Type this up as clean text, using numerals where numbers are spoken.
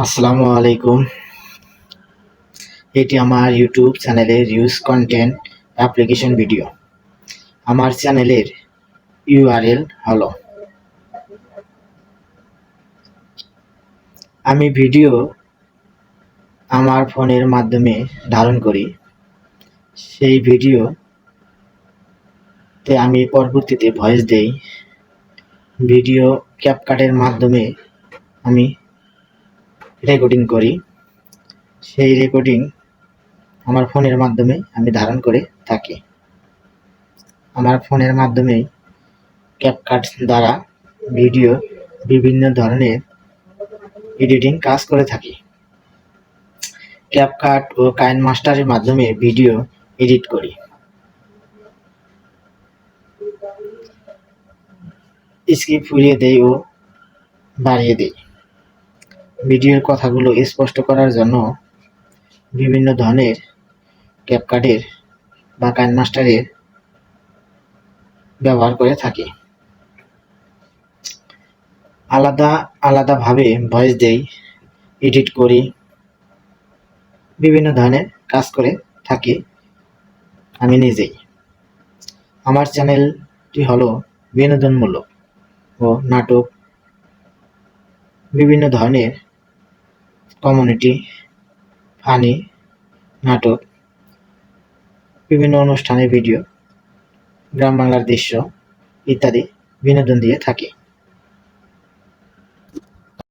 আসসালামু আলাইকুম। এটি আমার ইউটিউব চ্যানেলের রিউজ কন্টেন্ট অ্যাপ্লিকেশন ভিডিও। আমার চ্যানেলের ইউআরএল হলো, আমি ভিডিও আমার ফোনের মাধ্যমে ধারণ করি। সেই ভিডিওতে আমি পরবর্তীতে ভয়েস দেই। ভিডিও ক্যাপকাটের মাধ্যমে আমি রেকর্ডিং করি। সেই রেকর্ডিং আমার ফোনের মাধ্যমে আমি ধারণ করে থাকি। আমার ফোনের মাধ্যমেই ক্যাপকাট দ্বারা ভিডিও বিভিন্ন ধরনের এডিটিং কাজ করে থাকি। ক্যাপকাট ও কাইনমাস্টারের মাধ্যমে ভিডিও এডিট করি। স্ক্রিপ্ট ফুরিয়ে দেই ও বাড়িয়ে দেই। ভিডিওর কথাগুলো স্পষ্ট করার জন্য বিভিন্ন ধরনের ক্যাপকাটের বা কাইনমাস্টারের ব্যবহার করে থাকি। আলাদা আলাদাভাবে ভয়েস দেই, এডিট করি, বিভিন্ন ধরনের কাজ করে থাকি আমি নিজেই। আমার চ্যানেলটি হলো বিনোদনমূলক ও নাটক, বিভিন্ন ধরনের কমিউনিটি, ফানি, নাটক, বিভিন্ন অনুষ্ঠানের ভিডিও, গ্রাম বাংলার দৃশ্য ইত্যাদি বিনোদন দিয়ে থাকি।